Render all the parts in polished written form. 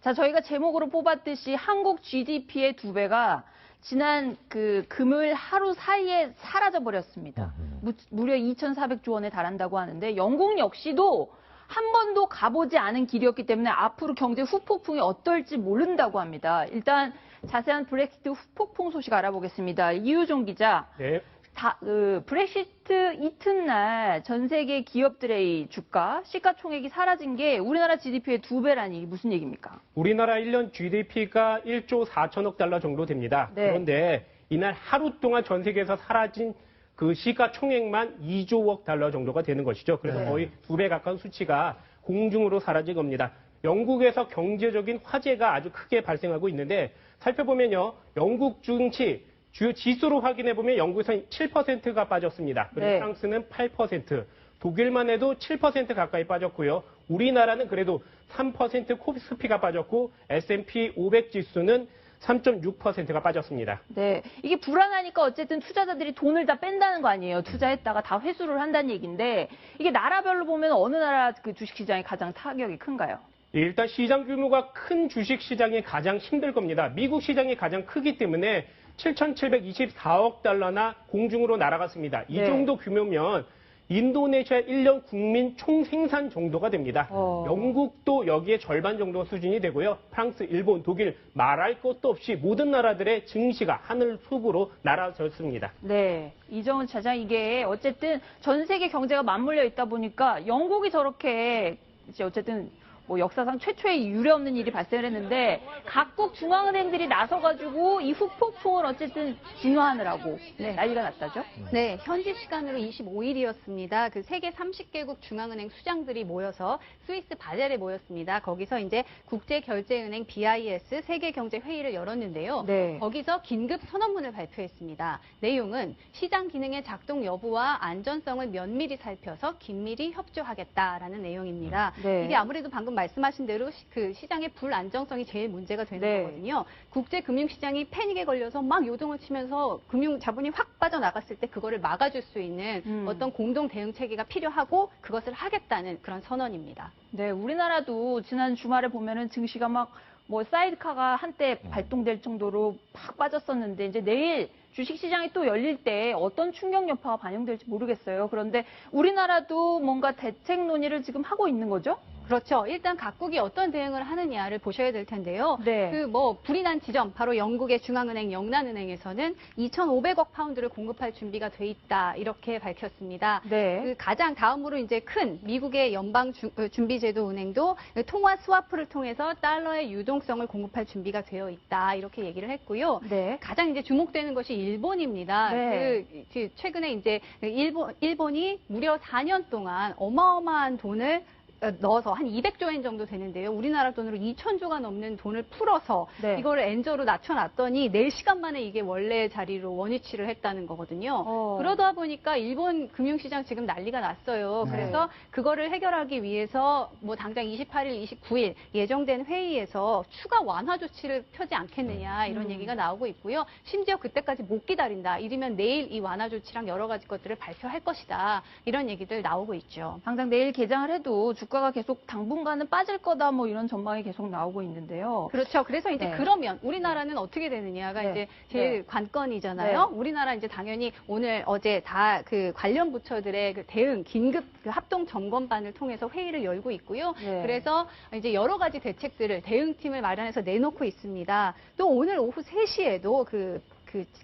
자, 저희가 제목으로 뽑았듯이 한국 GDP의 2배가 지난 금요일 하루 사이에 사라져 버렸습니다. 무려 2,400조 원에 달한다고 하는데 영국 역시도 한 번도 가보지 않은 길이었기 때문에 앞으로 경제 후폭풍이 어떨지 모른다고 합니다. 일단 자세한 브렉시트 후폭풍 소식 알아보겠습니다. 이유종 기자. 네. 브렉시트 이튿날 전 세계 기업들의 주가, 시가총액이 사라진 게 우리나라 GDP의 2배라니 무슨 얘기입니까? 우리나라 1년 GDP가 1조 4천억 달러 정도 됩니다. 네. 그런데 이날 하루 동안 전 세계에서 사라진 그 시가총액만 2조억 달러 정도가 되는 것이죠. 그래서 네. 거의 2배 가까운 수치가 공중으로 사라진 겁니다. 영국에서 경제적인 화재가 아주 크게 발생하고 있는데 살펴보면요. 영국 증시 주요 지수로 확인해보면 영국에서는 7%가 빠졌습니다. 그리고 네. 프랑스는 8%, 독일만 해도 7% 가까이 빠졌고요. 우리나라는 그래도 3% 코스피가 빠졌고 S&P 500 지수는 3.6%가 빠졌습니다. 네, 이게 불안하니까 어쨌든 투자자들이 돈을 다 뺀다는 거 아니에요. 투자했다가 다 회수를 한다는 얘기인데 이게 나라별로 보면 어느 나라 그 주식시장이 가장 타격이 큰가요? 일단 시장 규모가 큰 주식 시장이 가장 힘들 겁니다. 미국 시장이 가장 크기 때문에 7,724억 달러나 공중으로 날아갔습니다. 이 네. 정도 규모면 인도네시아 1년 국민 총생산 정도가 됩니다. 영국도 여기에 절반 정도 수준이 되고요. 프랑스, 일본, 독일 말할 것도 없이 모든 나라들의 증시가 하늘 숲으로 날아섰습니다. 네, 이정은 차장 이게 어쨌든 전 세계 경제가 맞물려 있다 보니까 영국이 저렇게 이제 어쨌든 뭐 역사상 최초의 유례없는 일이 발생을 했는데 각국 중앙은행들이 나서가지고 이 후폭풍을 어쨌든 진화하느라고 난리가 났다죠. 네, 현지 시간으로 25일이었습니다. 그 세계 30개국 중앙은행 수장들이 모여서 스위스 바젤에 모였습니다. 거기서 이제 국제결제은행 BIS 세계경제회의를 열었는데요. 네. 거기서 긴급 선언문을 발표했습니다. 내용은 시장 기능의 작동 여부와 안전성을 면밀히 살펴서 긴밀히 협조하겠다라는 내용입니다. 네. 이게 아무래도 방금 말씀하신 대로 그 시장의 불안정성이 제일 문제가 되는 네. 거거든요. 국제 금융시장이 패닉에 걸려서 막 요동을 치면서 금융 자본이 확 빠져나갔을 때 그거를 막아줄 수 있는 어떤 공동 대응 체계가 필요하고 그것을 하겠다는 그런 선언입니다. 네, 우리나라도 지난 주말에 보면은 증시가 막 뭐 사이드카가 한때 발동될 정도로 팍 빠졌었는데 이제 내일 주식시장이 또 열릴 때 어떤 충격 여파가 반영될지 모르겠어요. 그런데 우리나라도 뭔가 대책 논의를 지금 하고 있는 거죠? 그렇죠. 일단 각국이 어떤 대응을 하느냐를 보셔야 될 텐데요. 네. 불이 난 지점, 바로 영국의 중앙은행 영란은행에서는 2,500억 파운드를 공급할 준비가 돼 있다, 이렇게 밝혔습니다. 네. 가장 다음으로 이제 큰 미국의 연방준비제도 은행도 통화 스와프를 통해서 달러의 유동성을 공급할 준비가 되어 있다, 이렇게 얘기를 했고요. 네. 가장 이제 주목되는 것이 일본입니다. 네. 최근에 이제 일본이 무려 4년 동안 어마어마한 돈을 넣어서 한 200조 엔 정도 되는데요. 우리나라 돈으로 2,000조가 넘는 돈을 풀어서 네. 이거를 엔저로 낮춰놨더니 4시간 만에 이게 원래 자리로 원위치를 했다는 거거든요. 그러다 보니까 일본 금융시장 지금 난리가 났어요. 네. 그래서 그거를 해결하기 위해서 뭐 당장 28일, 29일 예정된 회의에서 추가 완화 조치를 펴지 않겠느냐 이런 얘기가 나오고 있고요. 심지어 그때까지 못 기다린다. 이르면 내일 이 완화 조치랑 여러 가지 것들을 발표할 것이다. 이런 얘기들 나오고 있죠. 당장 내일 개장을 해도 주가가 계속 당분간은 빠질 거다 뭐 이런 전망이 계속 나오고 있는데요. 그렇죠. 그래서 이제 네. 그러면 우리나라는 어떻게 되느냐가 네. 이제 제일 네. 관건이잖아요. 네. 우리나라 이제 당연히 오늘 어제 다 그 관련 부처들의 그 대응 긴급 그 합동 점검반을 통해서 회의를 열고 있고요. 네. 그래서 이제 여러 가지 대책들을 대응팀을 마련해서 내놓고 있습니다. 또 오늘 오후 3시에도 그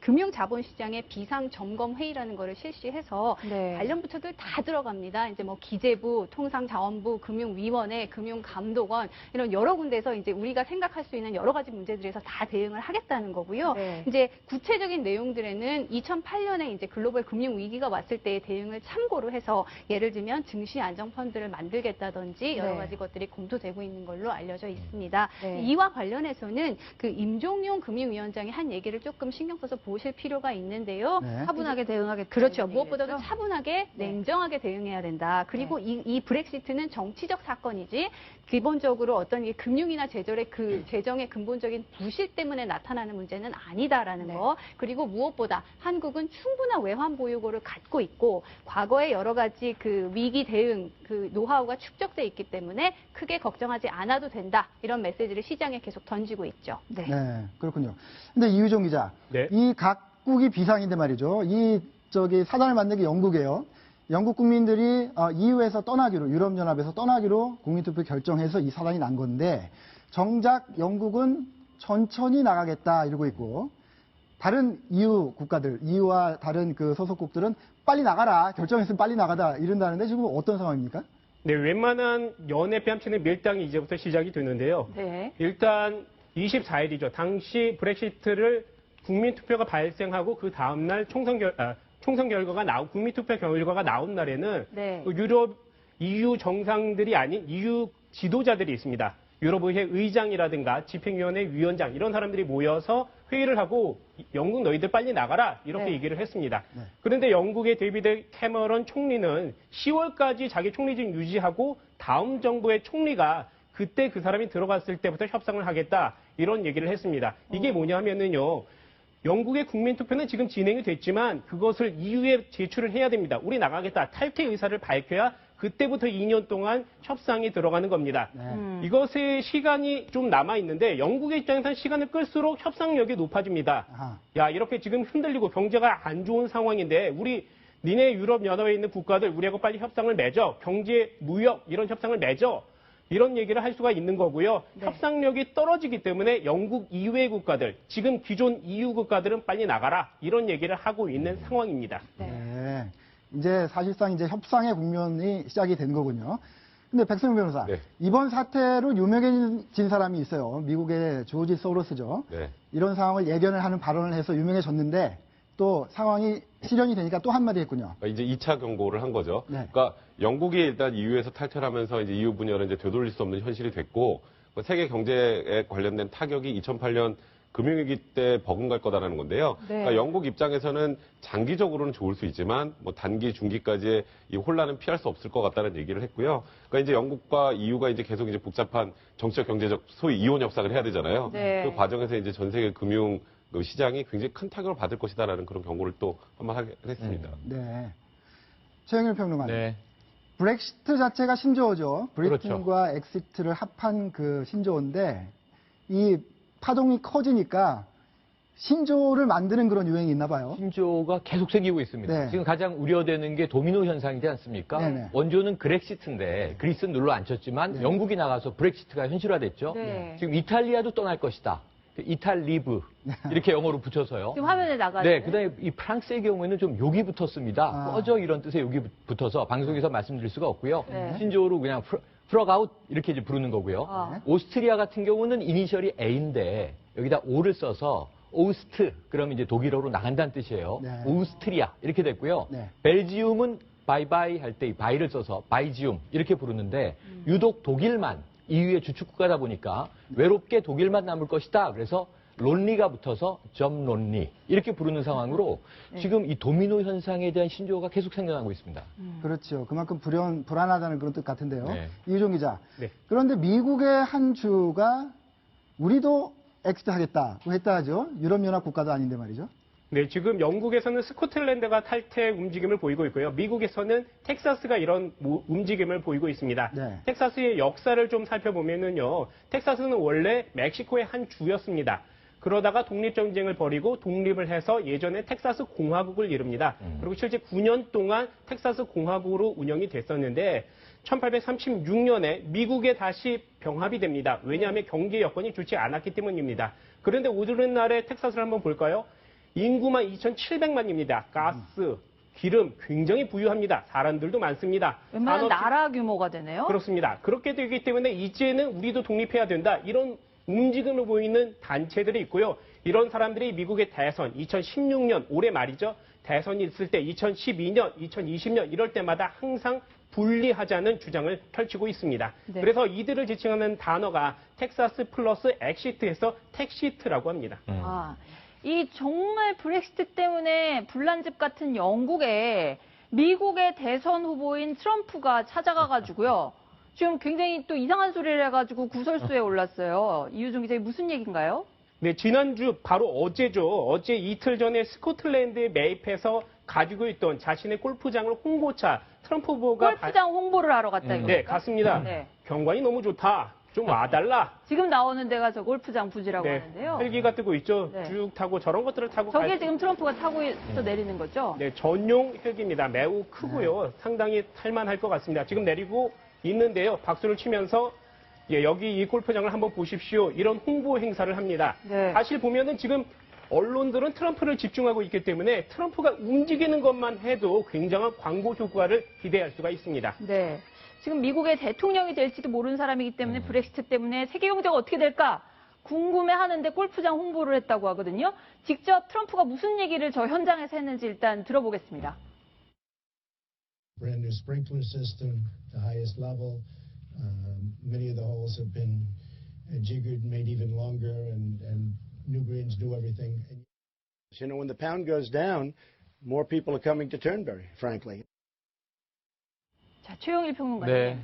금융자본시장의 비상점검회의라는 거를 실시해서 네. 관련 부처들 다 들어갑니다. 이제 뭐 기재부, 통상자원부, 금융위원회, 금융감독원 이런 여러 군데서 이제 우리가 생각할 수 있는 여러 가지 문제들에서 다 대응을 하겠다는 거고요. 네. 이제 구체적인 내용들에는 2008년에 이제 글로벌 금융 위기가 왔을 때의 대응을 참고로 해서 예를 들면 증시 안정 펀드를 만들겠다든지 여러 네. 가지 것들이 검토되고 있는 걸로 알려져 있습니다. 네. 이와 관련해서는 그 임종용 금융위원장이 한 얘기를 조금 신경 신경 써서 보실 필요가 있는데요. 네. 차분하게 대응하겠다. 그렇죠. 이런 무엇보다도 얘기겠죠? 차분하게 네. 냉정하게 대응해야 된다. 그리고 이 브렉시트는 정치적 사건이지 기본적으로 어떤 이 금융이나 재정의 근본적인 부실 때문에 나타나는 문제는 아니다라는 네. 거. 그리고 무엇보다 한국은 충분한 외환 보유고를 갖고 있고 과거에 여러 가지 그 위기 대응 그 노하우가 축적돼 있기 때문에 크게 걱정하지 않아도 된다. 이런 메시지를 시장에 계속 던지고 있죠. 네. 네, 그렇군요. 근데 이유정 기자, 네. 이 각국이 비상인데 말이죠. 사단을 만든 게 영국이에요. 영국 국민들이 EU에서 떠나기로, 유럽연합에서 떠나기로 국민투표 결정해서 이 사단이 난 건데, 정작 영국은 천천히 나가겠다 이러고 있고, 다른 EU 국가들, EU와 다른 그 소속국들은 빨리 나가라, 결정했으면 빨리 나가다 이런다는데 지금 어떤 상황입니까? 네, 웬만한 연애 뺨치는 밀당이 이제부터 시작이 되는데요. 네. 일단 24일이죠. 당시 브렉시트를 국민투표가 발생하고 그 다음날 총선 결과가 국민투표 결과가 나온 날에는 네. 유럽 EU 정상들이 아닌 EU 지도자들이 있습니다. 유럽의회 의장이라든가 집행위원회 위원장 이런 사람들이 모여서 회의를 하고 영국 너희들 빨리 나가라 이렇게 네. 얘기를 했습니다. 네. 그런데 영국의 데이비드 캐머런 총리는 10월까지 자기 총리직 유지하고 다음 정부의 총리가 그때 그 사람이 들어갔을 때부터 협상을 하겠다 이런 얘기를 했습니다. 이게 뭐냐 하면은요. 영국의 국민투표는 지금 진행이 됐지만 그것을 EU에 제출을 해야 됩니다. 우리 나가겠다. 탈퇴 의사를 밝혀야 그때부터 2년 동안 협상이 들어가는 겁니다. 네. 이것의 시간이 좀 남아있는데 영국의 입장에서는 시간을 끌수록 협상력이 높아집니다. 아하. 야, 이렇게 지금 흔들리고 경제가 안 좋은 상황인데 니네 유럽연합에 있는 국가들 우리하고 빨리 협상을 맺어. 경제, 무역 이런 협상을 맺어. 이런 얘기를 할 수가 있는 거고요. 네. 협상력이 떨어지기 때문에 영국 이외의 국가들, 지금 기존 EU 국가들은 빨리 나가라. 이런 얘기를 하고 있는 상황입니다. 네. 이제 사실상 이제 협상의 국면이 시작이 된 거군요. 근데 백승용 변호사, 네. 이번 사태로 유명해진 사람이 있어요. 미국의 조지 소로스죠. 네. 이런 상황을 예견을 하는 발언을 해서 유명해졌는데 또 상황이 실현이 되니까 또 한마디 했군요. 그러니까 이제 2차 경고를 한 거죠. 네. 그러니까 영국이 일단 EU에서 탈퇴를 하면서 이제 EU 분열은 이제 되돌릴 수 없는 현실이 됐고 세계 경제에 관련된 타격이 2008년 금융위기 때 버금갈 거다라는 건데요. 네. 그러니까 영국 입장에서는 장기적으로는 좋을 수 있지만 뭐 단기, 중기까지의 이 혼란은 피할 수 없을 것 같다는 얘기를 했고요. 그러니까 이제 영국과 EU가 이제 계속 이제 복잡한 정치적, 경제적 소위 이혼 협상을 해야 되잖아요. 네. 그 과정에서 이제 전 세계 금융 그 시장이 굉장히 큰 타격을 받을 것이다라는 그런 경고를 또 한번 했습니다. 네. 최영일 평론가. 네. 브렉시트 자체가 신조어죠. 브리튼과 그렇죠. 엑시트를 합한 그 신조어인데 이 파동이 커지니까 신조어를 만드는 그런 유행이 있나 봐요. 신조어가 계속 생기고 있습니다. 네. 지금 가장 우려되는 게 도미노 현상이지 않습니까? 네네. 원조는 그렉시트인데 그리스는 눌러 앉혔지만 네. 영국이 나가서 브렉시트가 현실화됐죠. 네. 지금 이탈리아도 떠날 것이다. 이탈리브 이렇게 영어로 붙여서요. 지금 화면에 나가죠. 네, 그다음에 이 프랑스의 경우에는 좀 욕이 붙었습니다. 아. 꺼져 이런 뜻의 욕이 붙어서 방송에서 말씀드릴 수가 없고요. 네. 신조어로 그냥 프럭아웃 이렇게 이제 부르는 거고요. 아. 오스트리아 같은 경우는 이니셜이 A인데 여기다 O를 써서 오스트 그러면 이제 독일어로 나간다는 뜻이에요. 네. 오스트리아 이렇게 됐고요. 네. 벨지움은 바이바이 할 때 이 바이를 써서 바이지움 이렇게 부르는데 유독 독일만 EU의 주축국가다 보니까 외롭게 독일만 남을 것이다. 그래서 론리가 붙어서 점 론리 이렇게 부르는 상황으로 지금 이 도미노 현상에 대한 신조어가 계속 생겨나고 있습니다. 그렇죠. 그만큼 불안하다는 그런 뜻 같은데요. 네. 이유종 기자. 네. 그런데 미국의 한 주가 우리도 엑시트 하겠다고 했다 하죠. 유럽연합 국가도 아닌데 말이죠. 네, 지금 영국에서는 스코틀랜드가 탈퇴 움직임을 보이고 있고요. 미국에서는 텍사스가 이런 움직임을 보이고 있습니다. 네. 텍사스의 역사를 좀 살펴보면은요. 텍사스는 원래 멕시코의 한 주였습니다. 그러다가 독립전쟁을 벌이고 독립을 해서 예전에 텍사스 공화국을 이룹니다. 그리고 실제 9년 동안 텍사스 공화국으로 운영이 됐었는데 1836년에 미국에 다시 병합이 됩니다. 왜냐하면 경제 여건이 좋지 않았기 때문입니다. 그런데 오늘날의 텍사스를 한번 볼까요? 인구만 2,700만입니다. 가스, 기름 굉장히 부유합니다. 사람들도 많습니다. 웬만한 나라 규모가 되네요. 그렇습니다. 그렇게 되기 때문에 이제는 우리도 독립해야 된다. 이런 움직임을 보이는 단체들이 있고요. 이런 사람들이 미국의 대선 2016년 올해 말이죠. 대선이 있을 때 2012년, 2020년 이럴 때마다 항상 분리하자는 주장을 펼치고 있습니다. 네. 그래서 이들을 지칭하는 단어가 텍사스 플러스 엑시트에서 텍시트라고 합니다. 아, 이 정말 브렉시트 때문에 불난집 같은 영국에 미국의 대선 후보인 트럼프가 찾아가가지고요. 지금 굉장히 또 이상한 소리를 해가지고 구설수에 올랐어요. 이유정 기자님 무슨 얘기인가요? 네, 지난주 바로 어제죠. 어제 이틀 전에 스코틀랜드에 매입해서 가지고 있던 자신의 골프장을 홍보차 트럼프 후보가 골프장 홍보를 하러 갔다 이거. 네, 갔습니다. 네. 경관이 너무 좋다. 좀 와달라. 지금 나오는 데가 저 골프장 부지라고 네, 하는데요. 헬기가 뜨고 있죠. 네. 쭉 타고 저런 것들을 타고 저게 갈- 지금 트럼프가 타고 있어 내리는 거죠? 네, 전용 헬기입니다. 매우 크고요. 상당히 탈만할 것 같습니다. 지금 내리고 있는데요. 박수를 치면서 예, 여기 이 골프장을 한번 보십시오. 이런 홍보 행사를 합니다. 네. 사실 보면은 지금 언론들은 트럼프를 집중하고 있기 때문에 트럼프가 움직이는 것만 해도 굉장한 광고 효과를 기대할 수가 있습니다. 네. 지금 미국의 대통령이 될지도 모르는 사람이기 때문에 브렉시트 때문에 세계 경제가 어떻게 될까 궁금해하는데 골프장 홍보를 했다고 하거든요. 직접 트럼프가 무슨 얘기를 저 현장에서 했는지 일단 들어보겠습니다. Brand new sprinkler system, the highest level. Many of the holes have been jiggered, made even longer, and new greens, new everything. You know, when the pound goes down, more people are coming to Turnberry, frankly. 자, 최영일 평론가님. 네.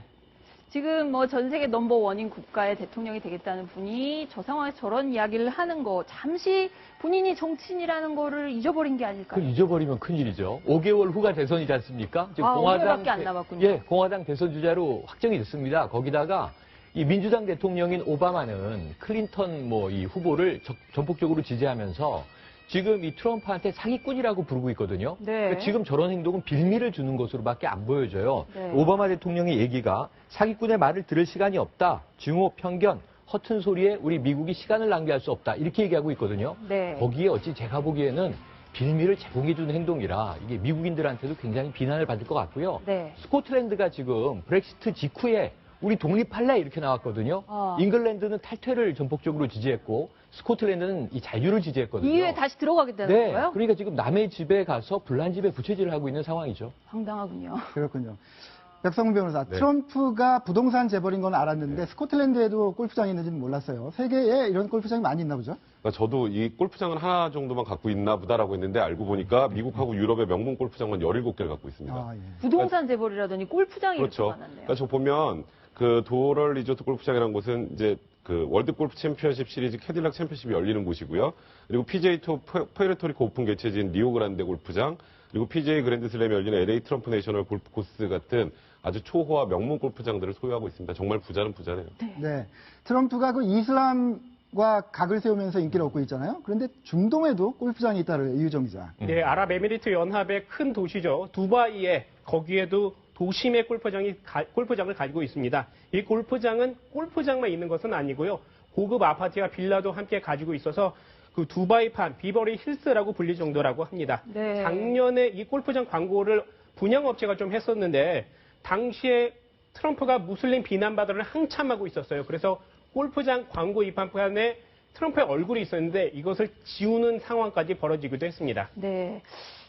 지금 뭐 전 세계 넘버원인 국가의 대통령이 되겠다는 분이 저 상황에서 저런 이야기를 하는 거 잠시 본인이 정치인이라는 거를 잊어버린 게 아닐까요? 그걸 잊어버리면 큰일이죠. 5개월 후가 대선이지 않습니까? 지금 5개월밖에 안 남았군요. 예, 공화당 대선 주자로 확정이 됐습니다. 거기다가 이 민주당 대통령인 오바마는 클린턴 뭐 이 후보를 전폭적으로 지지하면서 지금 이 트럼프한테 사기꾼이라고 부르고 있거든요. 네. 그러니까 지금 저런 행동은 빌미를 주는 것으로밖에 안 보여져요. 네. 오바마 대통령의 얘기가 사기꾼의 말을 들을 시간이 없다. 증오, 편견, 허튼 소리에 우리 미국이 시간을 낭비할 수 없다. 이렇게 얘기하고 있거든요. 네. 거기에 어찌 제가 보기에는 빌미를 제공해주는 행동이라 이게 미국인들한테도 굉장히 비난을 받을 것 같고요. 네. 스코틀랜드가 지금 브렉시트 직후에 우리 독립할래 이렇게 나왔거든요. 잉글랜드는 탈퇴를 전폭적으로 지지했고 스코틀랜드는 이 잔류를 지지했거든요. EU에 다시 들어가겠다는 네, 건가요? 그러니까 지금 남의 집에 가서 불난 집에 부채질을 하고 있는 상황이죠. 황당하군요. 그렇군요. 백성문 변호사, 네. 트럼프가 부동산 재벌인 건 알았는데 스코틀랜드에도 골프장이 있는지는 몰랐어요. 세계에 이런 골프장이 많이 있나 보죠? 그러니까 저도 이 골프장은 하나 정도만 갖고 있나 보다라고 했는데 알고 보니까 미국하고 유럽의 명문 골프장만 17개를 갖고 있습니다. 아, 예. 부동산 재벌이라더니 골프장이 그렇죠. 이렇게 많았네요. 그러니까 저 보면 그 도럴 리조트 골프장이라는 곳은 이제 그 월드 골프 챔피언십 시리즈 캐딜락 챔피언십이 열리는 곳이고요. 그리고 PGA 투어 푸에르토리코 오픈 개최지인 리오 그란데 골프장, 그리고 PGA 그랜드 슬램이 열리는 LA 트럼프 내셔널 골프 코스 같은 아주 초호화 명문 골프장들을 소유하고 있습니다. 정말 부자는 부자네요. 네. 트럼프가 그 이슬람과 각을 세우면서 인기를 얻고 있잖아요. 그런데 중동에도 골프장이 있다를 이유정 기자. 네, 아랍에미리트 연합의 큰 도시죠. 두바이에 거기에도 도심의 골프장을 가지고 있습니다. 이 골프장은 골프장만 있는 것은 아니고요. 고급 아파트와 빌라도 함께 가지고 있어서 그 두바이판 비버리 힐스라고 불릴 정도라고 합니다. 네. 작년에 이 골프장 광고를 분양업체가 좀 했었는데 당시에 트럼프가 무슬림 비난받으를 한참 하고 있었어요. 그래서 골프장 광고 입판판에 트럼프의 얼굴이 있었는데 이것을 지우는 상황까지 벌어지기도 했습니다. 네.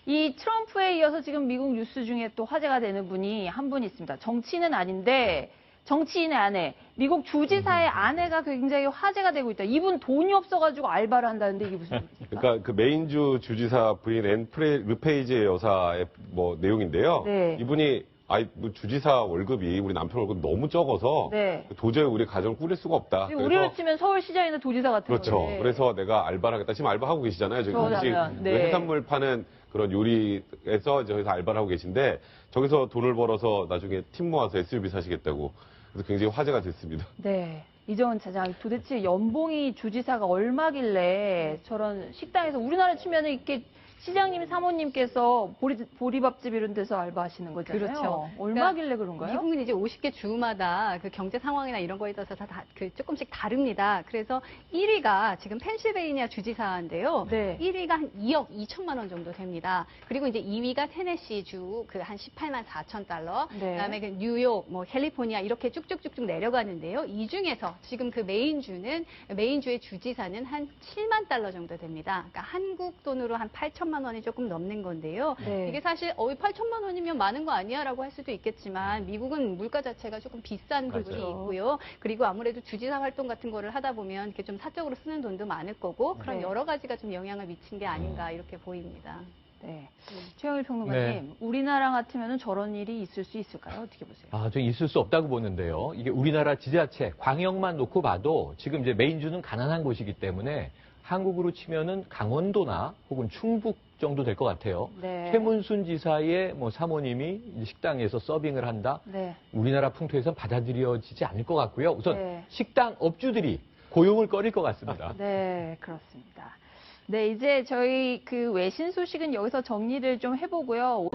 이 트럼프에 이어서 지금 미국 뉴스 중에 또 화제가 되는 분이 한 분 있습니다. 정치인은 아닌데 정치인의 아내, 미국 주지사의 아내가 굉장히 화제가 되고 있다. 이분 돈이 없어가지고 알바를 한다는데 이게 무슨 얘기입니까? 그러니까 그 메인주 주지사 부인 앤 르페이지 여사의 뭐 내용인데요. 네. 이분이 뭐 주지사 월급이 우리 남편 월급 너무 적어서 네. 도저히 우리 가정을 꾸릴 수가 없다. 지금 우리로 치면 서울시장이나 도지사 같은 그렇죠. 건데. 그래서 내가 알바를 하겠다. 지금 알바하고 계시잖아요. 저기 음식 그러자면, 네. 해산물 파는 그런 요리에서 저기서 알바를 하고 계신데 저기서 돈을 벌어서 나중에 팀 모아서 SUV 사시겠다고. 그래서 굉장히 화제가 됐습니다. 네. 이정은 차장, 도대체 연봉이 주지사가 얼마길래 저런 식당에서 우리나라 치면은 이렇게 시장님, 사모님께서 보리밥집 이런 데서 알바하시는 거잖아요. 그렇죠. 얼마길래 그런가요? 미국은 이제 50개 주마다 그 경제 상황이나 이런 거에 따라서 그 조금씩 다릅니다. 그래서 1위가 지금 펜실베이니아 주지사인데요. 네. 1위가 한 2억 2천만 원 정도 됩니다. 그리고 이제 2위가 테네시 주 그 한 18만 4천 달러. 네. 그다음에 그 뉴욕, 뭐 캘리포니아 이렇게 쭉쭉쭉쭉 내려가는데요. 이 중에서 지금 그 메인주의 주지사는 한 7만 달러 정도 됩니다. 그러니까 한국 돈으로 한 8천만 원이 조금 넘는 건데요. 네. 이게 사실 8천만 원이면 많은 거 아니야라고 할 수도 있겠지만 미국은 물가 자체가 조금 비싼 부분이 맞아요. 있고요. 그리고 아무래도 주지사 활동 같은 거를 하다 보면 이렇게 좀 사적으로 쓰는 돈도 많을 거고 그런 네. 여러 가지가 좀 영향을 미친 게 아닌가 이렇게 보입니다. 네. 최영일 평론가님, 우리나라 같으면 저런 일이 있을 수 있을까요? 어떻게 보세요? 좀 있을 수 없다고 보는데요. 이게 우리나라 지자체, 광역만 놓고 봐도 지금 이제 메인주는 가난한 곳이기 때문에 한국으로 치면은 강원도나 혹은 충북 정도 될 것 같아요. 네. 최문순 지사의 사모님이 이제 식당에서 서빙을 한다. 네. 우리나라 풍토에선 받아들여지지 않을 것 같고요. 우선 네. 식당 업주들이 고용을 꺼릴 것 같습니다. 네, 그렇습니다. 네, 이제 저희 그 외신 소식은 여기서 정리를 좀 해보고요.